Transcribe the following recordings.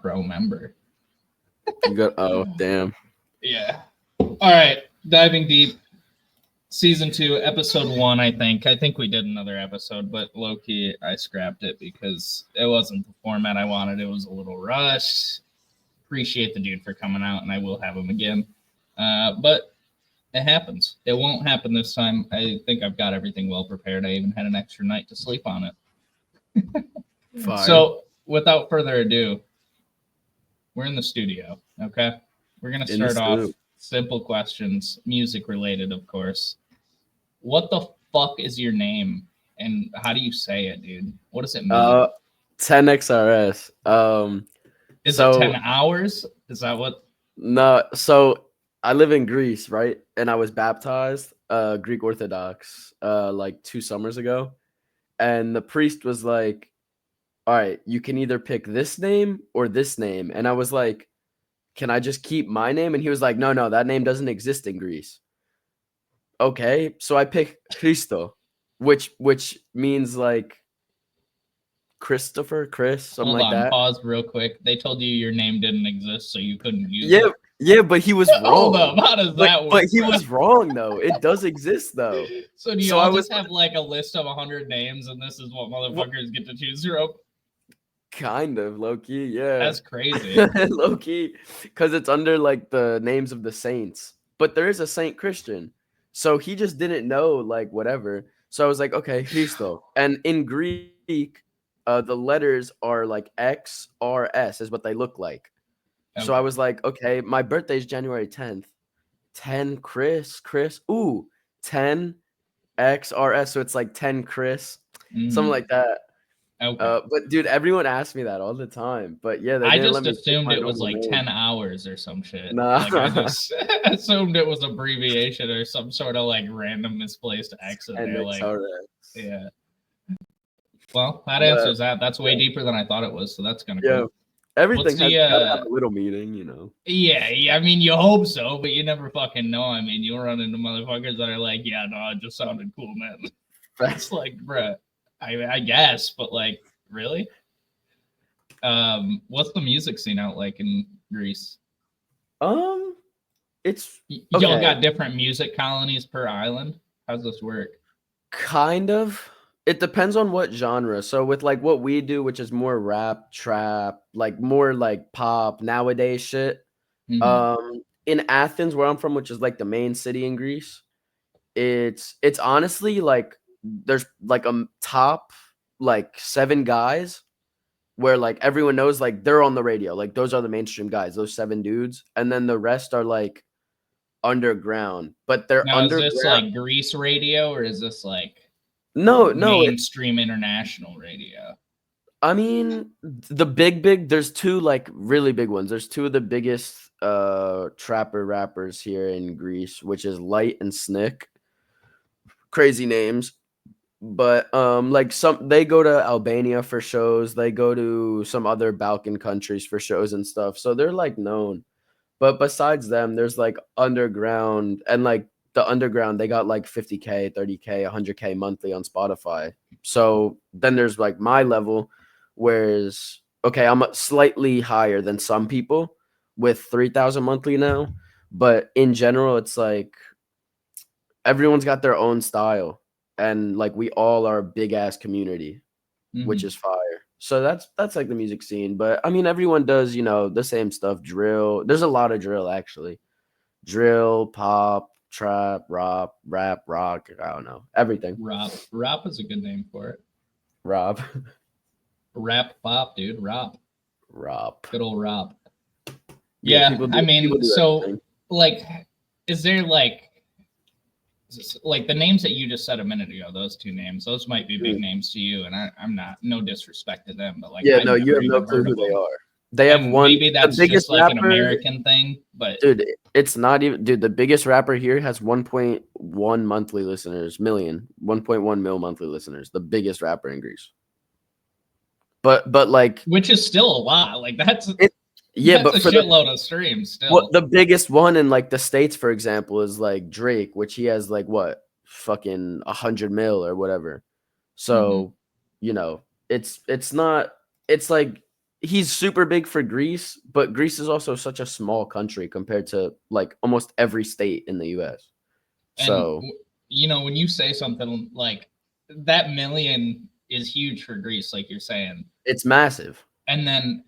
pro member. You got damn. Yeah. All right, diving deep. Season 2, episode 1, I think. I think we did another episode, but low-key, I scrapped it because it wasn't the format I wanted. It was a little rushed. Appreciate the dude for coming out, and I will have him again. But it happens. It won't happen this time. I think I've got everything well prepared. I even had an extra night to sleep on it. Fire. So, without further ado, we're in the studio, okay? We're going to start off simple questions, music related, of course. What the fuck is your name, and how do you say it, dude? What does it mean? 10XRS. Is it 10 hours? Is that what? No, so I live in Greece, right? And I was baptized, Greek Orthodox, like 2 summers ago. And the priest was like, all right, you can either pick this name or this name. And I was like, can I just keep my name? And he was like, no, that name doesn't exist in Greece. Okay, so I picked Christo, which means like Christopher, Chris, something like that. Pause real quick. They told you your name didn't exist, so you couldn't use it. it. Yeah, but he was wrong. Hold up, how does that work? But he was wrong though. It does exist though. So do you all just have like a list of 100 names, and this is what motherfuckers get to choose from? Kind of, low-key, yeah. That's crazy. Low-key, because it's under like the names of the saints. But there is a Saint Christian. So he just didn't know, like, whatever. So I was like, okay, Christo. And in Greek, the letters are like X, R, S is what they look like. Okay. So I was like, okay, my birthday is January 10th. 10 Chris. Ooh, 10 X, R, S. So it's like 10 Chris. Something like that. Okay. But dude, everyone asked me that all the time. But yeah, I just assumed it was like 10 hours or some shit. Nah. Like I just assumed it was abbreviation or some sort of like random misplaced X in there. Like, yeah. Well, that answers that. That's way deeper than I thought it was. So that's kind of cool. Everything has gotta have a little meaning, you know. Yeah. I mean, you hope so, but you never fucking know. I mean, you'll run into motherfuckers that are like, yeah, no, it just sounded cool, man. That's like, bruh. I guess, but like, really? What's the music scene out like in Greece? It's y'all got different music colonies per island. How's this work? Kind of. It depends on what genre. So with like what we do, which is more rap, trap, like more like pop nowadays shit. Mm-hmm. In Athens, where I'm from, which is like the main city in Greece, it's honestly like there's like a top like 7 guys where like everyone knows like they're on the radio, like those are the mainstream guys, those 7 dudes, and then the rest are like underground, but they're underground. Is this like Greece radio or is this like no mainstream international radio? I mean, the big there's 2 like really big ones. There's 2 of the biggest trapper rappers here in Greece, which is Light and Snick. Crazy names. But like they go to Albania for shows, they go to some other Balkan countries for shows and stuff, so they're like known. But besides them, there's like underground, and like the underground, they got like 50K, 30K, 100K monthly on Spotify. So then there's like my level, whereas okay, I'm slightly higher than some people with 3,000 monthly now, but in general it's like everyone's got their own style. And like we all are a big ass community, which is fire. So that's like the music scene. But I mean, everyone does, you know, the same stuff. Drill. There's a lot of drill actually. Drill, pop, trap, rap, rock. I don't know, everything. Rap is a good name for it. Rap pop, dude. Rap. Good old rap. Yeah, I mean, so like, is there like the names that you just said a minute ago, those 2 names, those might be big names to you, and I'm not, no disrespect to them, but like, yeah, no, you have no clue who they are. They have one. Maybe that's just like an American thing, but dude, it's not even. Dude, the biggest rapper here has 1.1 monthly listeners, 1.1 mil monthly listeners. The biggest rapper in Greece. But like, which is still a lot. Like that's but a shitload of streams still. Well, the biggest one in like the States, for example, is like Drake, which he has like what fucking 100 mil or whatever. So, you know, it's not. It's like he's super big for Greece, but Greece is also such a small country compared to like almost every state in the US. And So when you say something like that, million is huge for Greece, like you're saying. it's massive. And then,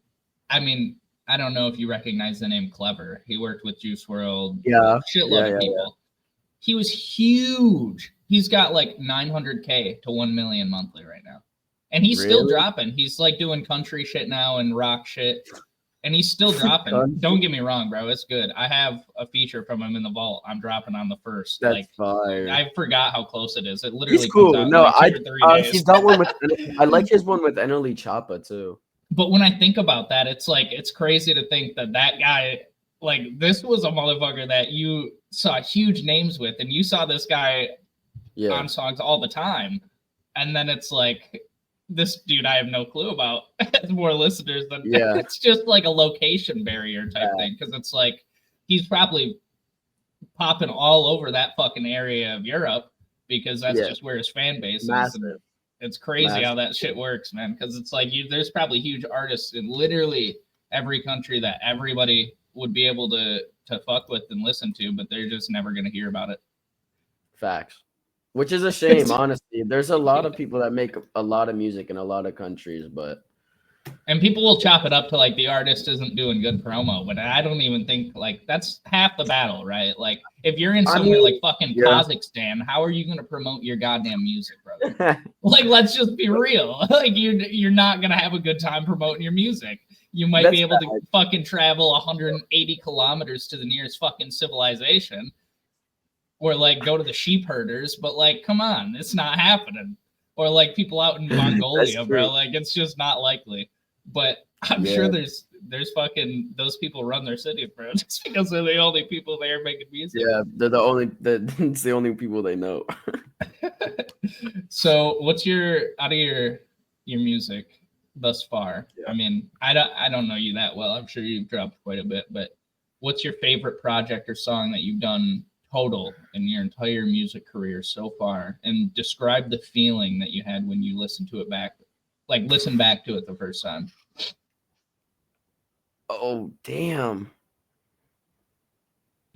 I mean, I don't know if you recognize the name Clever. He worked with Juice World, Yeah. shitload of people. He was huge. He's got like 900K to 1 million monthly right now. And he's still Really? dropping. He's like doing country shit now and rock shit. And he's still dropping. Don't get me wrong, bro. It's good. I have a feature from him in the vault. I'm dropping on the 1st. That's like fire. I forgot how close it is. It literally He's cool. comes out No, in like 2 or 3 days. he's got one with. I like his one with Eneli Chapa too. But when I think about that, it's like it's crazy to think that guy, like this was a motherfucker that you saw huge names with, and you saw this guy on songs all the time, and then it's like this dude I have no clue about has more listeners than it's just like a location barrier type thing, because it's like he's probably popping all over that fucking area of Europe because that's just where his fan base is. And it's crazy how that shit works, man, because it's like there's probably huge artists in literally every country that everybody would be able to fuck with and listen to, but they're just never going to hear about it. Facts. Which is a shame, honestly. There's a lot of people that make a lot of music in a lot of countries, but and people will chop it up to like the artist isn't doing good promo, but I don't even think like that's half the battle, right? Like if you're in somewhere like fucking Kazakhstan, how are you going to promote your goddamn music, brother? Like, let's just be real. Like you're not going to have a good time promoting your music. You might be able to fucking travel 180 kilometers to the nearest fucking civilization, or like go to the sheep herders, but like, come on, it's not happening. Or like people out in Mongolia, bro. Like it's just not likely. But I'm sure there's fucking those people run their city, bro, just because they're the only people there making music. Yeah, they're it's the only people they know. So what's out of your music thus far? I mean, I don't know you that well. I'm sure you've dropped quite a bit, but what's your favorite project or song that you've done total in your entire music career so far, and describe the feeling that you had when you listened to it back, like listen back to it the first time? Oh damn,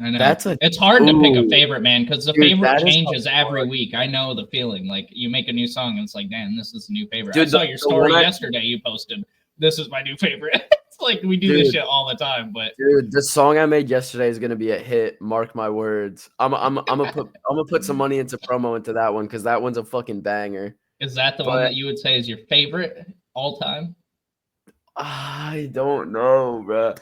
I know it's hard to pick a favorite, man, because the favorite changes every week. I know the feeling. Like you make a new song and it's like, damn, this is a new favorite. Dude, I saw your story yesterday. You posted, "This is my new favorite." It's like we do this shit all the time. But dude, the song I made yesterday is gonna be a hit. Mark my words. I'm gonna put some money into promo into that one, because that one's a fucking banger. Is that the one that you would say is your favorite all time? I don't know, bro.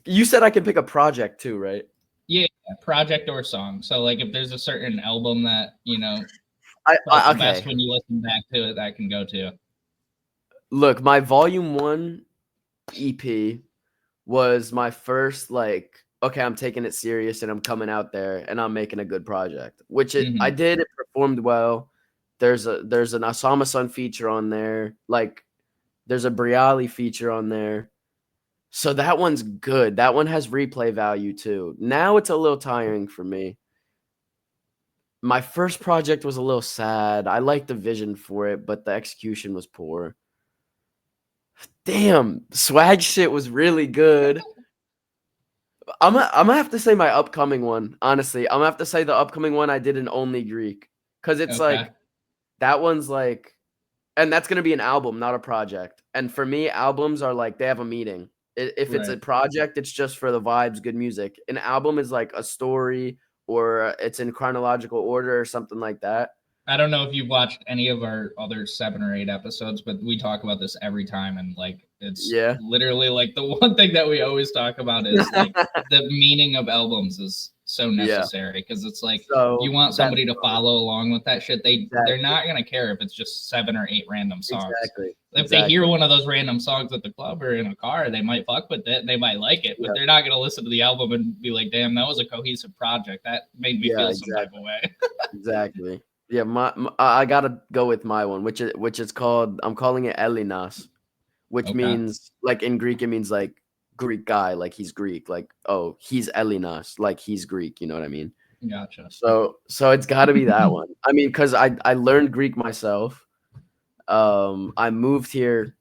You said I could pick a project too, right? Yeah, project or song. So like if there's a certain album that, the best when you listen back to it, that can go to. Look, my Volume 1 EP was my first, like, okay, I'm taking it serious and I'm coming out there and I'm making a good project, which I did. It performed well. There's an Osama Sun feature on there. Like, there's a Briali feature on there. So that one's good. That one has replay value too. Now it's a little tiring for me. My first project was a little sad. I liked the vision for it, but the execution was poor. Damn, swag shit was really good. I'm gonna have to say my upcoming one. Honestly, I'm gonna have to say the upcoming one I did in Only Greek, because it's like that one's like, and that's gonna be an album, not a project. And for me, albums are like they have a meaning. If it's a project, it's just for the vibes, good music. An album is like a story, or it's in chronological order or something like that. I don't know if you've watched any of our other 7 or 8 episodes, but we talk about this every time, and like it's literally like the one thing that we always talk about is like the meaning of albums is so necessary, because it's like you want somebody to follow along with that shit. They're not gonna care if it's just 7 or 8 random songs. If they hear one of those random songs at the club or in a car, they might fuck with it, they might like it, but they're not gonna listen to the album and be like, damn, that was a cohesive project, that made me feel some type of way. Exactly. Yeah, I gotta go with my one, which is called, I'm calling it Elinas, which means, like, in Greek it means like Greek guy, like he's Greek, like, oh, he's Elinas, like he's Greek, you know what I mean? Gotcha. So it's got to be that one. I mean, because I learned Greek myself. I moved here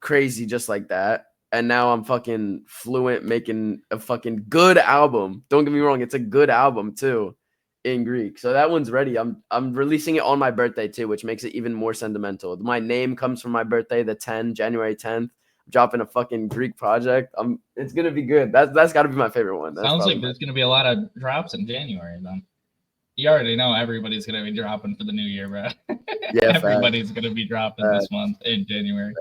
crazy just like that. And now I'm fucking fluent making a fucking good album. Don't get me wrong, it's a good album too in Greek. So that one's ready. I'm releasing it on my birthday too, which makes it even more sentimental. My name comes from my birthday, January 10th. I'm dropping a fucking Greek project. It's gonna be good. That's gotta be my favorite one. That's Sounds like there's gonna be a lot of drops in January then. You already know everybody's gonna be dropping for the new year, bro. Yeah, Everybody's gonna be dropping this month in January.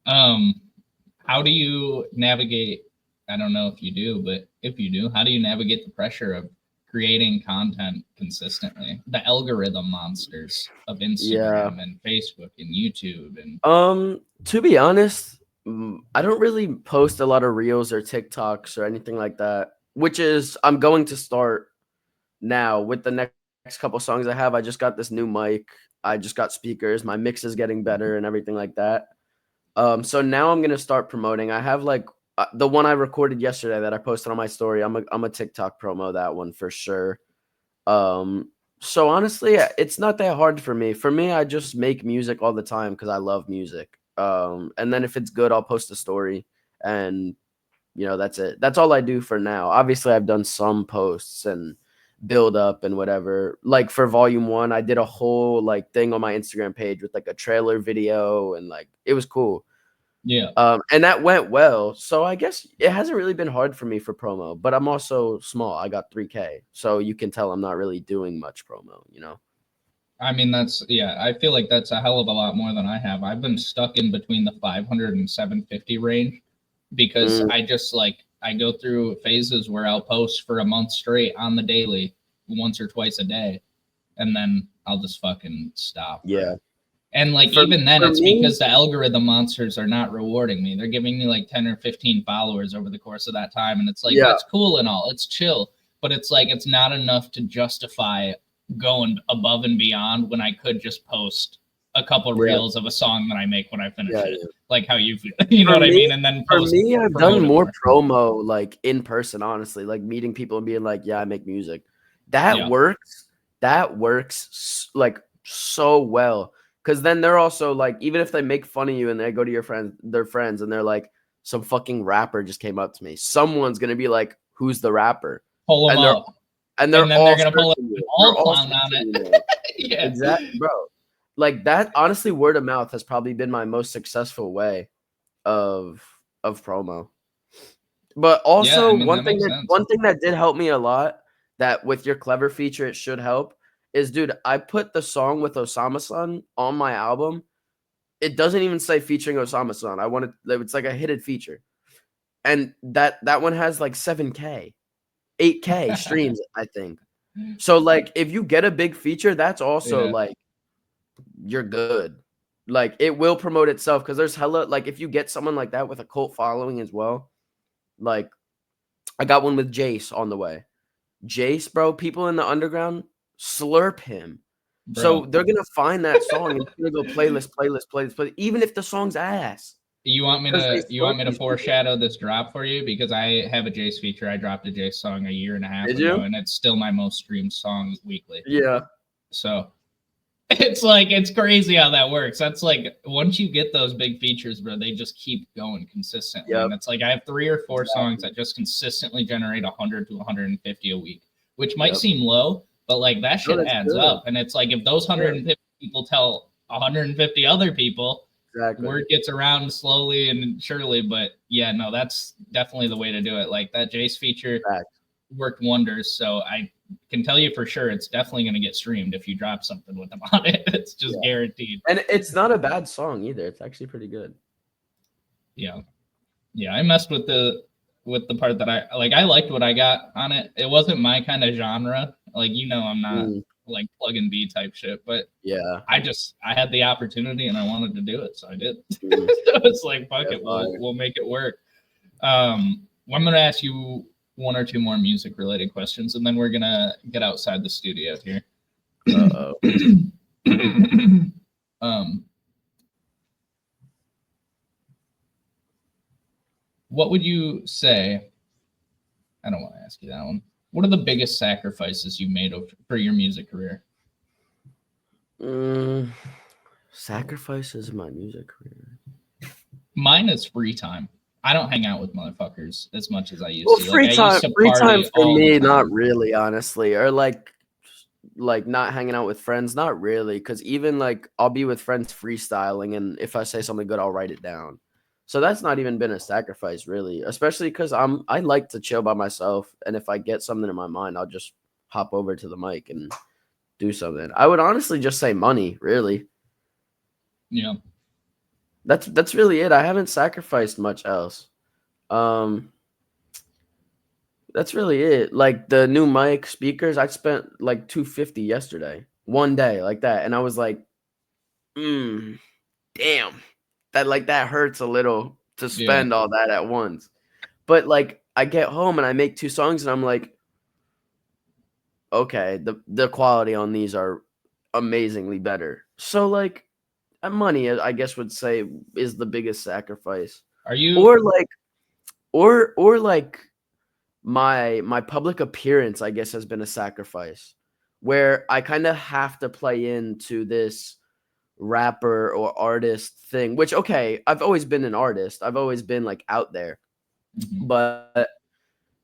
How do you navigate? I don't know if you do, but if you do, how do you navigate the pressure of creating content consistently? The algorithm monsters of Instagram and Facebook and YouTube and to be honest, I don't really post a lot of reels or TikToks or anything like that, which is I'm going to start now with the next couple songs I have. I just got this new mic. I just got speakers. My mix is getting better and everything like that. So now I'm gonna start promoting. I have like the one I recorded yesterday that I posted on my story. I'm a TikTok promo that one for sure. So honestly, it's not that hard for me. For me, I just make music all the time because I love music. And then if it's good, I'll post a story, and that's it. That's all I do for now. Obviously, I've done some posts and build up and whatever. Like for volume 1, I did a whole like thing on my Instagram page with like a trailer video, and like it was cool. yeah. And that went well. So I guess it hasn't really been hard for me for promo, but I'm also small. I got 3K. So you can tell I'm not really doing much promo, I mean, I feel like that's a hell of a lot more than I have. I've been stuck in between the 500 and 750 range because I go through phases where I'll post for a month straight on the daily, once or twice a day, and then I'll just fucking stop. Yeah. And like even then, it's because the algorithm monsters are not rewarding me. They're giving me like 10 or 15 followers over the course of that time, and it's like that's cool and all. It's chill, but it's like it's not enough to justify going above and beyond when I could just post a couple reels of a song that I make when I finish it, like how you feel. You know what I mean? And then for me, I've done more promo like in person, honestly, like meeting people and being like, "Yeah, I make music." That works. That works like so well. Because then they're also like, even if they make fun of you and they go to their friends, and they're like, some fucking rapper just came up to me. Someone's gonna be like, "Who's the rapper?" Pull them up. And then they're gonna pull all clown on it. Yeah, exactly, bro. Like that. Honestly, word of mouth has probably been my most successful way of promo. But also one thing that did help me a lot, that with your clever feature it should help, is, dude, I put the song with Osama-san on my album. It doesn't even say featuring Osama-san. It's like a hidden feature. And that one has like 7K, 8K streams, I think. So like if you get a big feature, that's also like you're good. Like it will promote itself, because there's hella, like if you get someone like that with a cult following as well. Like I got one with Jace on the way. Jace, bro, people in the underground slurp him. Bro. So they're gonna find that song and they're gonna go playlist, even if the song's ass. You want me to foreshadow this drop for you? Because I have a Jace feature. I dropped a Jace song a year and a half ago, and it's still my most streamed song weekly. Yeah. So it's crazy how that works. That's like once you get those big features, bro, they just keep going consistently. Yep. And it's like I have 3 or 4 songs that just consistently generate 100 to 150 a week, which might seem low, but like that shit adds up. And it's like if those 150 people tell 150 other people, word gets around slowly and surely. But yeah, no, that's definitely the way to do it. Like that Jace feature worked wonders. So I can tell you for sure it's definitely going to get streamed if you drop something with them on it. It's just guaranteed. And it's not a bad song either. It's actually pretty good. Yeah. I messed with the part that I liked what I got on it. It wasn't my kind of genre. Like, I'm not like plug and be type shit, but I had the opportunity and I wanted to do it. So I did. So it's like, fuck it. We'll make it work. I'm going to ask you 1 or 2 more music related questions, and then we're gonna get outside the studio here. What would you say? I don't want to ask you that one. What are the biggest sacrifices you made for your music career? Sacrifices in my music career. Mine is free time. I don't hang out with motherfuckers as much as I used Well, to. Like I used to free time party for all the me, not time. really, honestly, or like not hanging out with friends, not really, because even like I'll be with friends freestyling, and if I say something good, I'll write it down. So that's not even been a sacrifice, really, especially because I like to chill by myself, and if I get something in my mind, I'll just hop over to the mic and do something. I would honestly just say money, really. Yeah. That's really it. I haven't sacrificed much else. Um, that's really it. Like the new mic speakers, I spent like 250 yesterday, one day like that, and I was like, damn, that hurts a little to Yeah. spend all that at once. But like I get home and I make 2 songs and I'm like, okay, the quality on these are amazingly better. So like money, I guess would say is the biggest sacrifice. Are you Or like or like my public appearance, I guess, has been a sacrifice where I kind of have to play into this rapper or artist thing, which okay, I've always been an artist. I've always been like out there. Mhm. But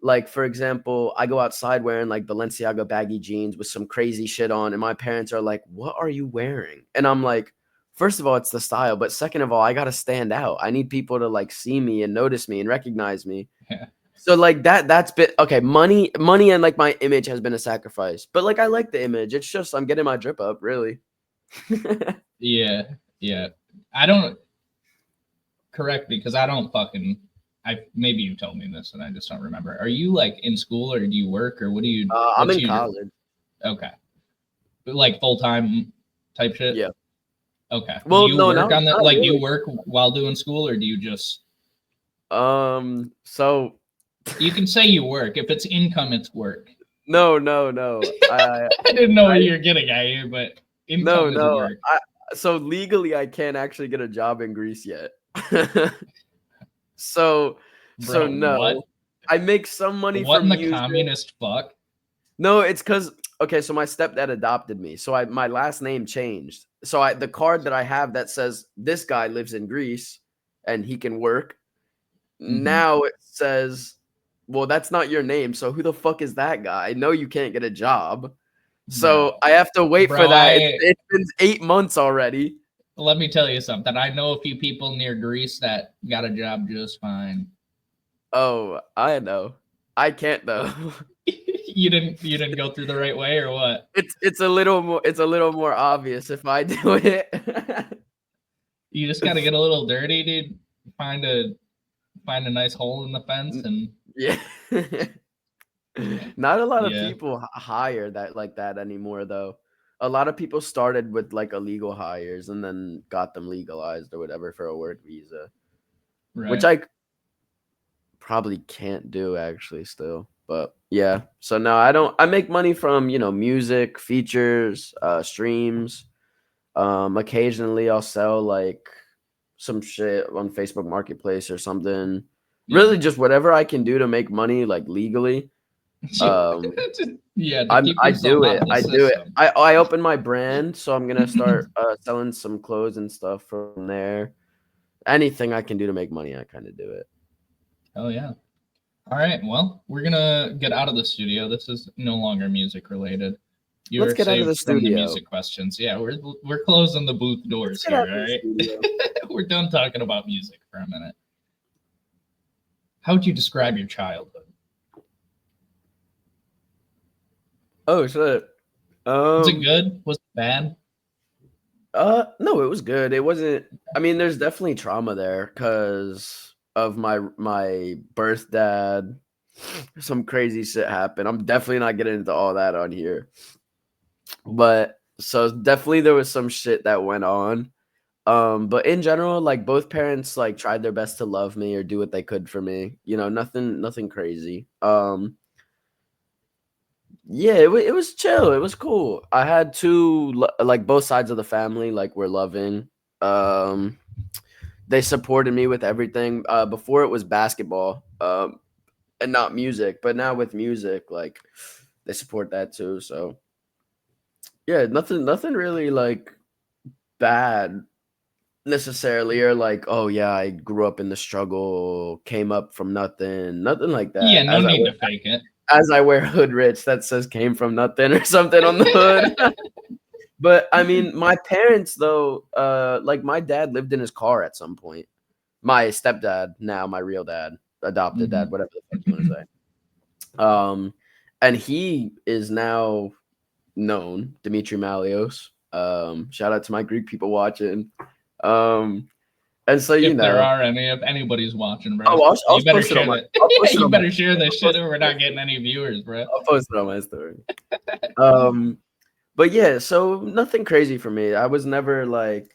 like for example, I go outside wearing like Balenciaga baggy jeans with some crazy shit on and my parents are like, "What are you wearing?" And I'm like, first of all, it's the style, but second of all, I got to stand out. I need people to like see me and notice me and recognize me. Yeah. So like that's been okay, money and like my image has been a sacrifice. But like I like the image. It's just I'm getting my drip up, really. Yeah. Yeah. I don't correct because I don't fucking I maybe you told me this and I just don't remember. Are you like in school or do you work or what do you I'm what's in your college. okay. Like full time type shit? Yeah. Okay. Do Well, you no, work not on that? not Like, do you really. work while doing school, or do you just? So You can say you work. If it's income, it's work. no. I didn't know what I you were getting at here, but income is no. work, So legally I can't actually get a job in Greece yet. So bro. no. What? I make some money What in from the music. communist fuck? No, it's because okay, so my stepdad adopted me. So my last name changed. So the card that I have that says this guy lives in Greece and he can work. Mm-hmm. Now it says, well, that's not your name. So who the fuck is that guy? I know you can't get a job. Bro, So I have to wait for bro. that. It's been 8 months already. Let me tell you something. I know a few people near Greece that got a job just fine. Oh, I know. I can't though. You didn't go through the right way or what? It's a little more obvious if I do it. You just got to get a little dirty, dude. Find a find a nice hole in the fence and Yeah. Not a lot of yeah, people hire that like that anymore though. A lot of people started with like illegal hires and then got them legalized or whatever for a work visa, which right. I probably can't do actually still. But yeah. So no, I make money from, music, features, streams. Occasionally I'll sell like some shit on Facebook Marketplace or something. Yeah. Really just whatever I can do to make money like legally. Um Yeah, to keep I yourself do out it. of the I do it. system. I open my brand, so I'm gonna start selling some clothes and stuff from there. Anything I can do to make money, I kind of do it. Oh yeah. All right. Well, we're gonna get out of the studio. This is no longer music related. Let's You're get out of the saved from the studio. music questions. Yeah, we're closing the booth Let's doors get out here. of All the studio. right. We're done talking about music for a minute. How would you describe your childhood? Oh shit. Was it Um. good? Was it bad? No, it was good. It wasn't. I mean, there's definitely trauma there because of my birth dad. Some crazy shit happened. I'm definitely not getting into all that on here. But so definitely there was some shit that went on. But in general, like both parents like tried their best to love me or do what they could for me. Nothing crazy. Yeah, it was chill. It was cool. I had like both sides of the family like were loving. Um, they supported me with everything. Before it was basketball, and not music, but now with music, like they support that too. So yeah, nothing really like bad necessarily are like, oh yeah, I grew up in the struggle, came up from nothing like Yeah, that. no need to fake it. As I wear hood rich that says came from nothing or something on the hood. But I mean, my parents though, like my dad lived in his car at some point. My stepdad, now my real dad, adopted dad, whatever the fuck you want to say. And he is now known, Dimitri Malios. Shout out to my Greek people watching. And so If there are any, if anybody's watching, bro, I'll you better post it on share my. that. I'll post it You on my. better share this I'll shit, or we're not getting any viewers, bro. I'll post it on my story. But yeah, so nothing crazy for me. I was never like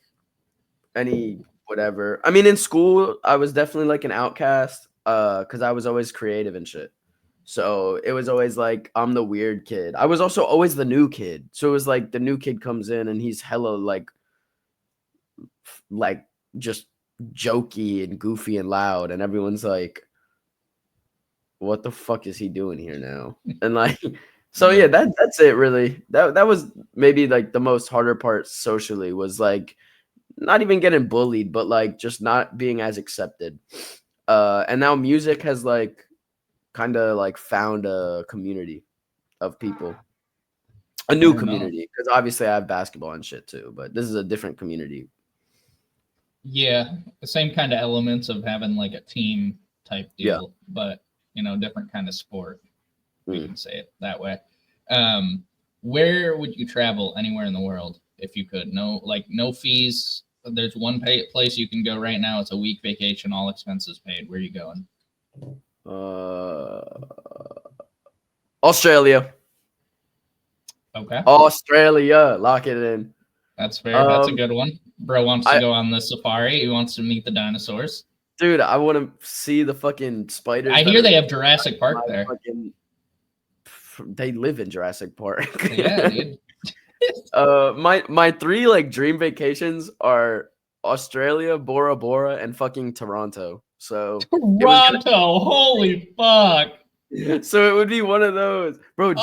any whatever. I mean, in school, I was definitely like an outcast, because I was always creative and shit. So it was always like I'm the weird kid. I was also always the new kid. So it was like the new kid comes in and he's hella like just jokey and goofy and loud, and everyone's like, what the fuck is he doing here now? And like, so yeah, that's it really. That was maybe like the most harder part socially, was like not even getting bullied, but like just not being as accepted. And now music has like kind of like found a community of people, a new community, because obviously I have basketball and shit too, but this is a different community. Yeah, the same kind of elements of having like a team type deal, but you know, different kind of sport. We can say it that way. Where would you travel anywhere in the world if you could? No fees. There's one place you can go right now. It's a week vacation, all expenses paid. Where are you going? Australia. Okay. Australia. Lock it in. That's fair. That's a good one. Bro wants to go on the safari. He wants to meet the dinosaurs. Dude, I want to see the fucking spiders. I hear they have Jurassic Park there. They live in Jurassic Park. Yeah, dude. My three like dream vacations are Australia, Bora Bora, and fucking Toronto. So Toronto, holy fuck. So it would be one of those, bro.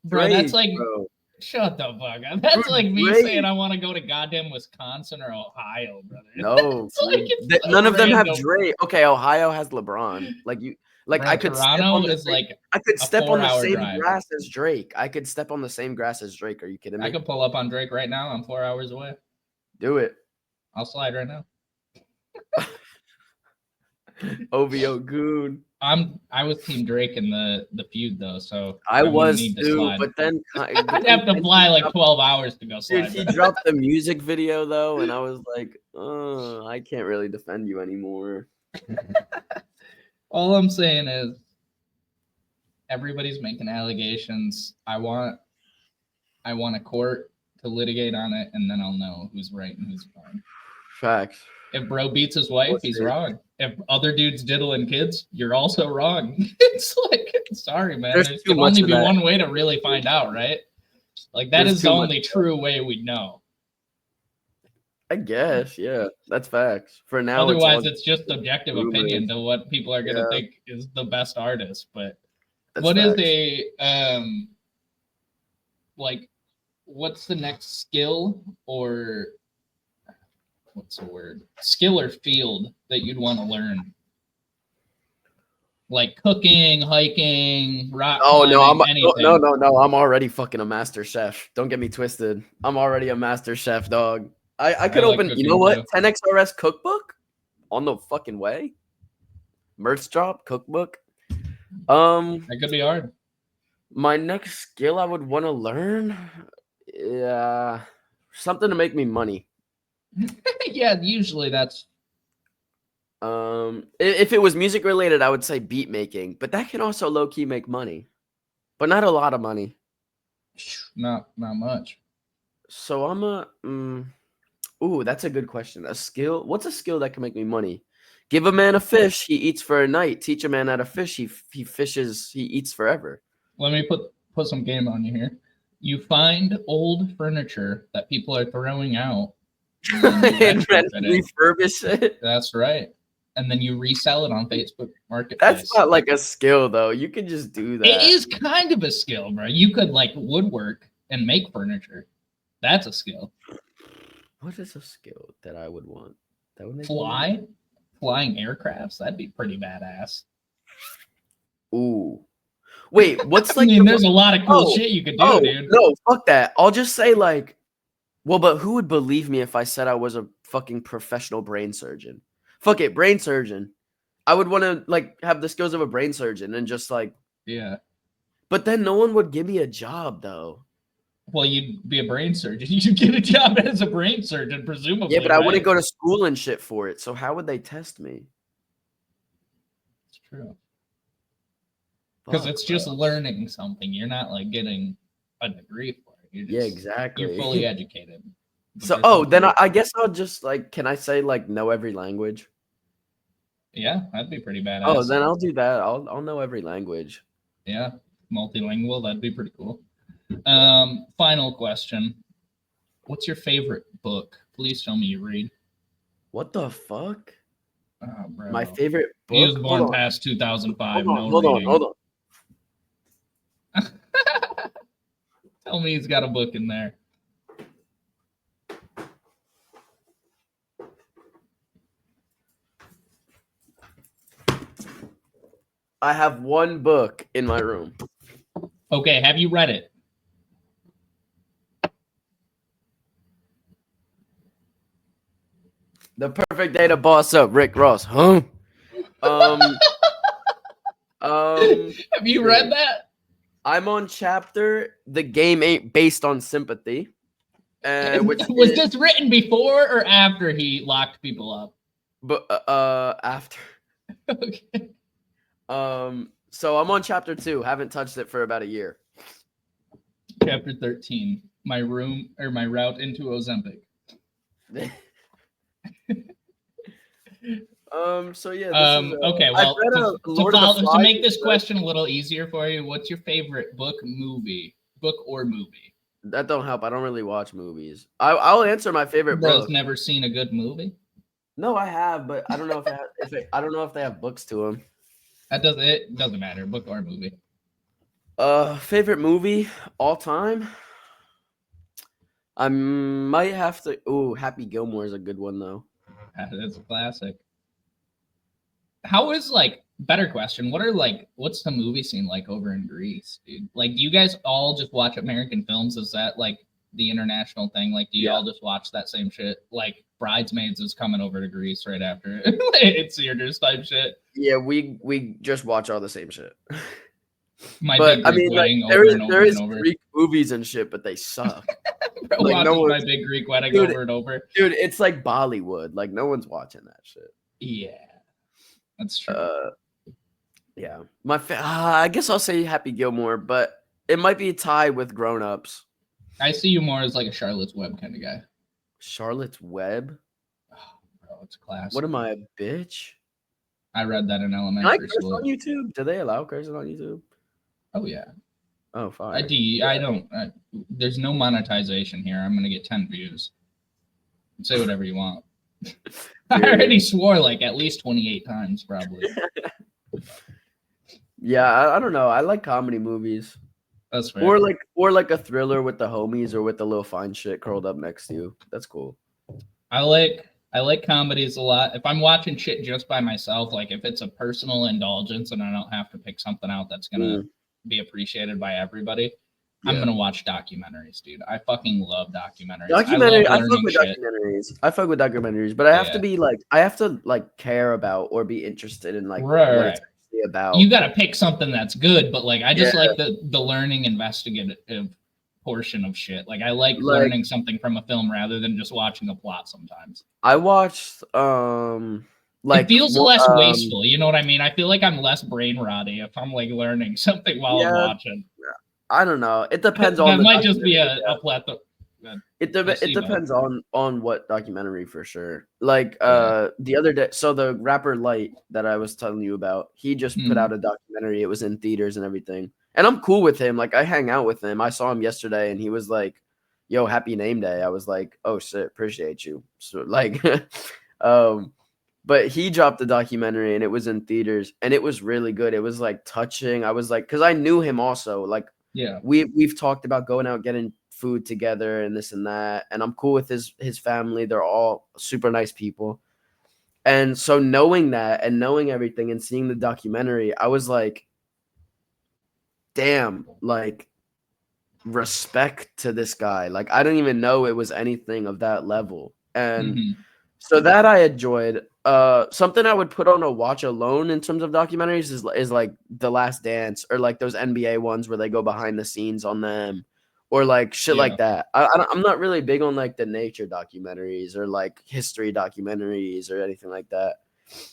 Drake, that's like, bro. Shut the fuck up. That's like me saying I want to go to goddamn Wisconsin or Ohio, brother. No, like none of them have Drake. Okay, Ohio has LeBron. Like you, like bro, I could. Toronto is like I could step on the same grass as Drake. I could step on the same grass as Drake. Are you kidding me? I could pull up on Drake right now. I'm 4 hours away. Do it. I'll slide right now. OVO goon. I was Team Drake in the feud though, so I was too. But then I'd have to fly like 12 hours to go slide. Dude, he dropped the music video though, and I was like, oh, I can't really defend you anymore. All I'm saying is, everybody's making allegations. I want a court to litigate on it, and then I'll know who's right and who's wrong. Facts. If bro beats his wife, he's wrong. If other dudes diddling kids, you're also wrong. It's like, sorry, man. There can only be one way to really find out, right? Like that is the only true way we know. I guess, yeah, that's facts. For now, otherwise, it's just objective opinion to what people are gonna think is the best artist. But what is like, what's the next skill or what's the word? Skill or field that you'd want to learn? Like cooking, hiking, rock climbing, anything. No. I'm already fucking a master chef. Don't get me twisted. I'm already a master chef, dog. I could open, you know what? 10XRS cookbook on the fucking way. Merch drop cookbook. That could be hard. My next skill I would want to learn, something to make me money. Yeah, usually that's. If it was music related, I would say beat making, but that can also low key make money, but not a lot of money. Not much. So I'm ooh, that's a good question. A skill? What's a skill that can make me money? Give a man a fish, he eats for a night. Teach a man how to fish, he fishes, he eats forever. Let me put some game on you here. You find old furniture that people are throwing out. And refurbish it. That's right. And then you resell it on Facebook Marketplace. That's not like a skill, though. You can just do that. It is kind of a skill, bro. You could like woodwork and make furniture. That's a skill. What is a skill that I would want? That would make me. Flying aircrafts. That'd be pretty badass. Ooh. Wait, what's I like mean, the there's a lot of cool shit you could do, dude. no, fuck that. I'll just say like, well, but who would believe me if I said I was a fucking professional brain surgeon? Fuck it, brain surgeon. I would want to like have the skills of a brain surgeon and just like, Yeah. but then no one would give me a job though. Well, you'd be a brain surgeon. You'd get a job as a brain surgeon, presumably. Yeah, but I right? wouldn't go to school and shit for it. So how would they test me? It's true. Because it's just learning something. You're not like getting a degree for it. Yeah, exactly. You're fully educated. So, then I guess I'll just like, can I say like know every language? Yeah, that'd be pretty badass. Oh, then I'll do that. I'll know every language. Yeah, multilingual. That'd be pretty cool. Final question. What's your favorite book? Please tell me you read. What the fuck? Oh, bro. My favorite book? He was born past 2005. Hold on. Tell me he's got a book in there. I have one book in my room. Okay, have you read it? The Perfect Day to Boss Up, Rick Ross. Huh? Have you read that? I'm on chapter The Game Ain't Based on Sympathy. Which was this written before or after he locked people up? But after. Okay. So I'm on chapter 2. Haven't touched it for about a year. Chapter 13. My route into Ozempic. So yeah. Okay. Well, to make this question a little easier for you, what's your favorite book or movie? That don't help. I don't really watch movies. I'll answer my favorite book. Bro's never seen a good movie? No, I have, but I don't know I don't know if they have books to them. It doesn't matter, book or movie. Favorite movie all time? I might have to. Oh, Happy Gilmore is a good one though. That's a classic. How is better question? What's the movie scene like over in Greece, dude? Like, do you guys all just watch American films? Is that like the international thing? Like, do you all just watch that same shit? Like, Bridesmaids is coming over to Greece right after it's Sears type shit. Yeah, we just watch all the same shit. Big Greek Wedding over and over and over. Greek movies and shit, but they suck. Bro, like, My Big Greek Wedding over and over. Dude, it's like Bollywood. Like, no one's watching that shit. Yeah, that's true. Yeah, I guess I'll say Happy Gilmore, but it might be a tie with Grown Ups. I see you more as like a Charlotte's Web kind of guy. Charlotte's Web? Oh, bro, it's classic. What am I, a bitch? I read that in elementary school. On YouTube? Do they allow cursing on YouTube? Oh yeah. Oh, fine. I don't. There's no monetization here. I'm gonna get 10 views. Say whatever you want. I already swore like at least 28 times, probably. Yeah, I don't know. I like comedy movies. That's fair. Or like a thriller with the homies or with the little fine shit curled up next to you. That's cool. I like comedies a lot. If I'm watching shit just by myself, like if it's a personal indulgence and I don't have to pick something out that's gonna be appreciated by everybody, I'm gonna watch documentaries, dude. I fucking love documentaries. I fuck with documentaries, but I have to be like, I have to like care about or be interested in like what it's actually about. You gotta pick something that's good, but like I just like the learning investigative portion of shit. Like I like learning something from a film rather than just watching a plot sometimes. I watched it feels less wasteful, you know what I mean? I feel like I'm less brain rotty if I'm like learning something while I'm watching. I don't know. It depends on. That might just be a plethora. It depends on what documentary for sure. Like the other day, so the rapper Light that I was telling you about, he just put out a documentary. It was in theaters and everything. And I'm cool with him. Like I hang out with him. I saw him yesterday and he was like, "Yo, happy name day." I was like, "Oh shit, appreciate you." So like but he dropped the documentary and it was in theaters and it was really good. It was like touching. I was like, cuz I knew him also. Like we've talked about going out getting food together and this and that. And I'm cool with his family. They're all super nice people. And so knowing that and knowing everything and seeing the documentary, I was like, damn, like respect to this guy. Like I didn't even know it was anything of that level. And Mm-hmm. so that I enjoyed. Something I would put on a watch alone in terms of documentaries is like The Last Dance or like those NBA ones where they go behind the scenes on them or like shit Yeah. like that. I'm not really big on like the nature documentaries or like history documentaries or anything like that. It just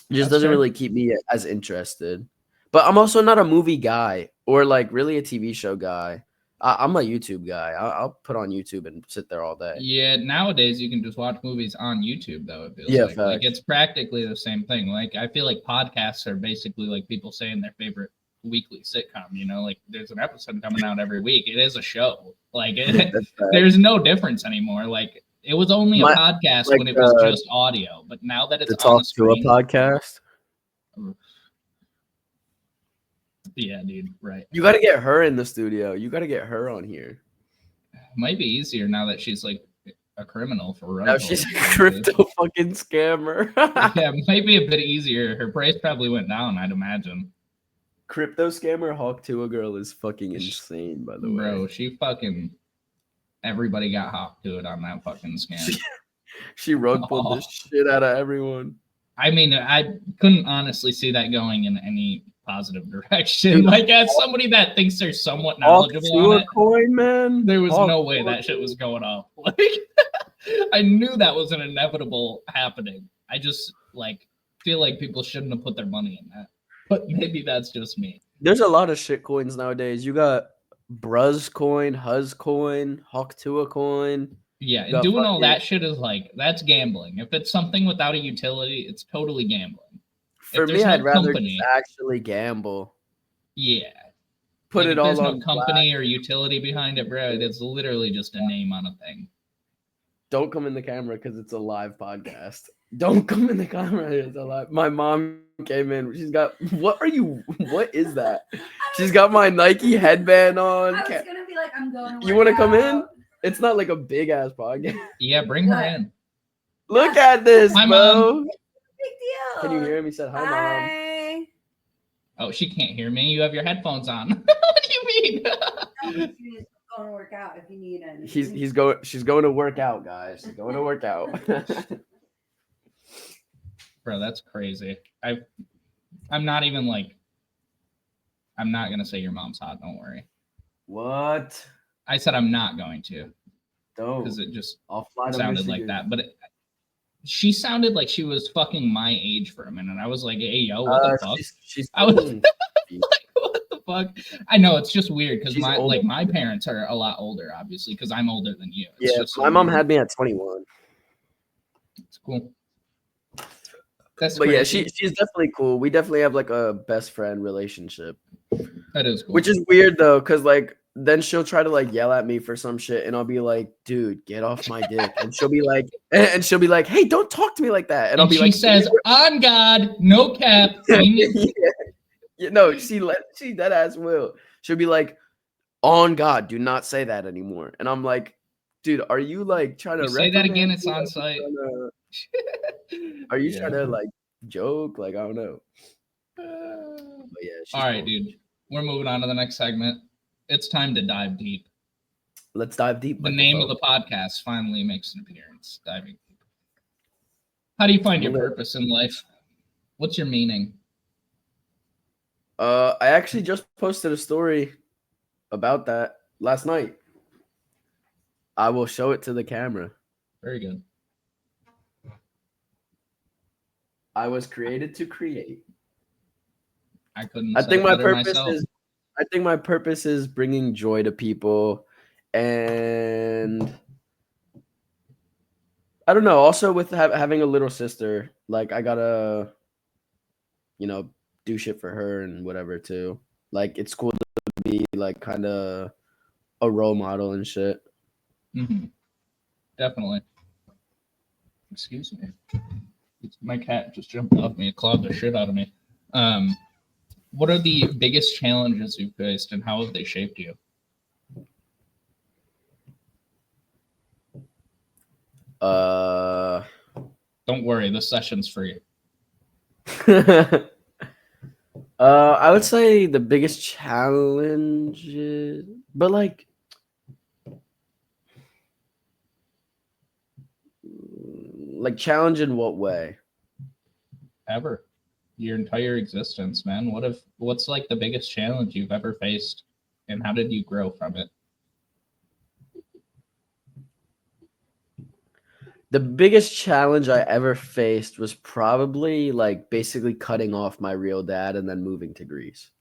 That's doesn't fair. really keep me as interested. But I'm also not a movie guy or like really a TV show guy. I'm a YouTube guy. I'll put on YouTube and sit there all day. Yeah, nowadays you can just watch movies on YouTube, though. It feels Yeah, like facts. it's practically the same thing. Like I feel like podcasts are basically like people saying their favorite weekly sitcom. You know, like there's an episode coming out every week. It is a show. Like That's fact. there's no difference anymore. Like it was only a podcast like, when it was just audio, but now that it's to on talk the screen, to a podcast. Yeah, dude, right. You got to get her in the studio. You got to get her on here. Might be easier now that she's like a criminal for rug. Now she's a crypto fucking scammer. Yeah, it might be a bit easier. Her price probably went down, I'd imagine. Crypto scammer Hawk to a girl is fucking insane, by the way. Bro, she fucking everybody got hopped to it on that fucking scam. She rug pulled the shit out of everyone. I mean, I couldn't honestly see that going in any positive direction. Like, as somebody that thinks they're somewhat knowledgeable on it, coin, man. There was no way that shit was going up. Like, I knew that was an inevitable happening. I just like feel like people shouldn't have put their money in that. But maybe that's just me. There's a lot of shit coins nowadays. You got Bruz coin, Huz coin, Hawk Tua coin. Yeah, and doing all that shit is like, that's gambling. If it's something without a utility, it's totally gambling. For me, I'd rather just actually gamble. Yeah. Put like it all on. There's no company or utility behind it, bro. It's literally just a name on a thing. Don't come in the camera because it's a live podcast. Don't come in the camera. It's a live. My mom came in. She's got. What is that? She's got my Nike headband on. I was gonna be like, I'm going. You want to come in? It's not like a big ass podcast. Yeah, bring her in. Look at this, Hi, bro. Big deal. Can you hear me? Said hi, Mom. Oh, she can't hear me. You have your headphones on. What do you mean? She's going to work out if you need it. She's going to work out, guys. She's going to work out. Bro, that's crazy. I'm not even like. I'm not gonna say your mom's hot. Don't worry. What? I said I'm not going to. Don't. Because it just fly sounded like that. But she sounded like she was fucking my age for a minute. I was like, hey, yo, what the fuck? I was like, what the fuck? I know, it's just weird because my parents are a lot older, obviously, because I'm older than you. It's my mom had me at 21. It's cool. That's but crazy. Yeah, she's definitely cool. We definitely have like a best friend relationship. That is cool. Which is weird though, because like then she'll try to like yell at me for some shit, and I'll be like, "Dude, get off my dick." And she'll be like, "Hey, don't talk to me like that." And I'll be like, "She says, on God, no cap." Yeah, no, she dead ass will. She'll be like, "On God, do not say that anymore." And I'm like, "Dude, are you like trying to say that again? It's on site." Are you trying to like joke? Like I don't know. But yeah. All right, dude. We're moving on to the next segment. It's time to dive deep. Let's dive deep. The name of the podcast finally makes an appearance. Diving deep. How do you find your purpose in life? What's your meaning? I actually just posted a story about that last night. I will show it to the camera. Very good. I was created to create. I couldn't. I think my purpose is bringing joy to people, and I don't know. Also, with having a little sister, like I gotta, do shit for her and whatever too. Like it's cool to be like kind of a role model and shit. Mm-hmm. Definitely. Excuse me. My cat just jumped off me. It clawed the shit out of me. What are the biggest challenges you've faced, and how have they shaped you? Uh, Don't worry, the session's free. I would say the biggest challenge, but like challenge in what way? Ever. Your entire existence, man. What's like the biggest challenge you've ever faced and how did you grow from it? The biggest challenge I ever faced was probably like basically cutting off my real dad and then moving to Greece.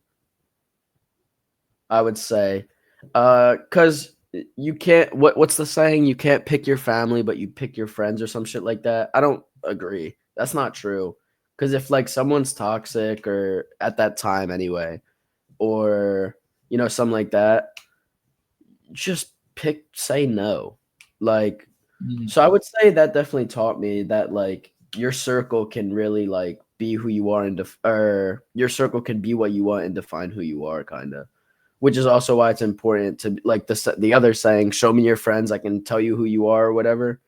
I would say, because you can't. What's the saying? You can't pick your family, but you pick your friends or some shit like that. I don't agree. That's not true. Because if like someone's toxic or at that time anyway, or something like that, just say no. Like, so I would say that definitely taught me that like your circle can really like be who you are and or your circle can be what you want and define who you are, kind of. Which is also why it's important to like the other saying, "Show me your friends, I can tell you who you are," or whatever.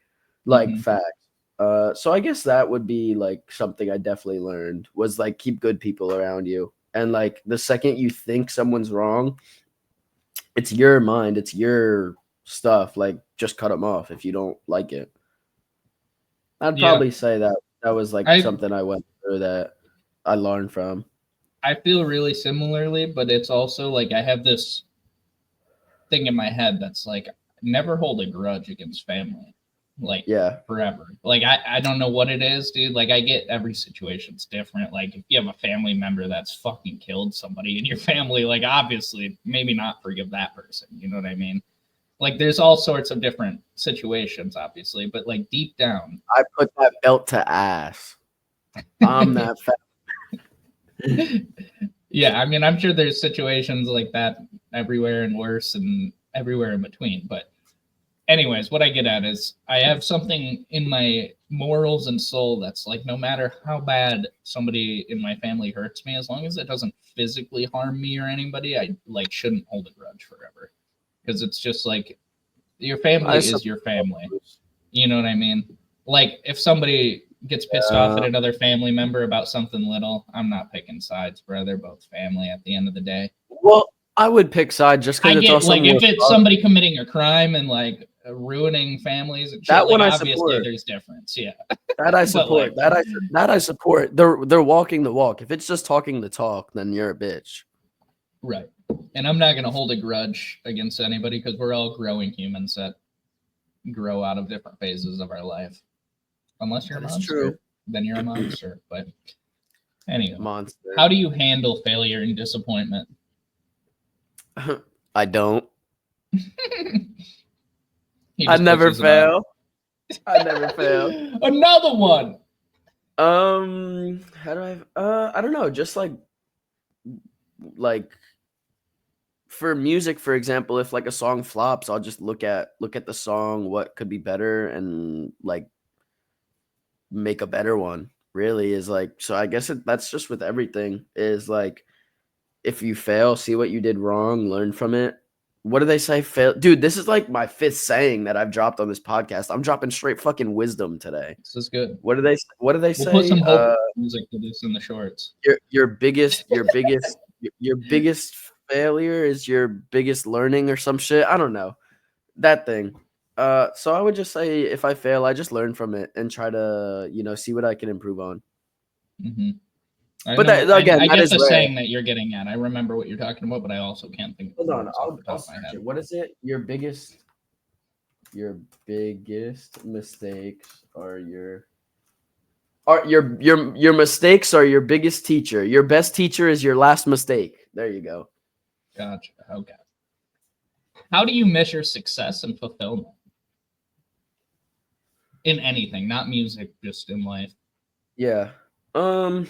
Like Mhm. facts. So I guess that would be like something I definitely learned was like keep good people around you, and like the second you think someone's wrong, it's your mind, it's your stuff. Like just cut them off if you don't like it. I'd Yeah. probably say that was like I something I went through that I learned from. I feel really similarly, but it's also like I have this thing in my head that's like never hold a grudge against family. Like Yeah. forever. Like I don't know what it is, dude. Like I get every situation's different. Like if you have a family member that's fucking killed somebody in your family, like obviously maybe not forgive that person. You know what I mean? Like there's all sorts of different situations, obviously, but like deep down. I put that belt to ass. I'm that fat. Yeah, I mean I'm sure there's situations like that everywhere and worse and everywhere in between, but anyways, what I get at is I have something in my morals and soul that's like no matter how bad somebody in my family hurts me, as long as it doesn't physically harm me or anybody, I like shouldn't hold a grudge forever. Because it's just like your I family is your family. suppose. You know what I mean? Like if somebody gets pissed off at another family member about something little, I'm not picking sides, bro. They're both family at the end of the day. Well, I would pick side just I because it's get also like more if it's fun. somebody committing a crime and like ruining families and shit, That like one I obviously support. there's difference, yeah. That I But like, support. That I support. They're walking the walk. If it's just talking the talk, then you're a bitch. right. And I'm not gonna hold a grudge against anybody because we're all growing humans that grow out of different phases of our life. Unless you're a That is true. monster, then you're a monster. But anyway, Monster. how do you handle failure and disappointment? I don't. He I just never pushes it off. fail. I never fail. Another one. How do I don't know, just like for music, for example, if like a song flops, I'll just look at the song, what could be better, and like make a better one. Really is like, so I guess that's just with everything is like if you fail, see what you did wrong, learn from it. What do they say? Fail, dude. This is like my fifth saying that I've dropped on this podcast. I'm dropping straight fucking wisdom today. This is good. What do they We'll put say? some hope music to this in the shorts. Your biggest failure is your biggest learning or some shit. I don't know that thing. So I would just say if I fail, I just learn from it and try to see what I can improve on. Mm-hmm. I But know. that again, I that get is the rare. saying that you're getting at. I remember what you're talking about, but I also can't think of Hold the on, words off the I'll top of my search head. it. What is it? Your biggest mistakes are your mistakes are your biggest teacher. Your best teacher is your last mistake. There you go. Gotcha. Okay. How do you measure success and fulfillment in anything, not music, just in life? Yeah. I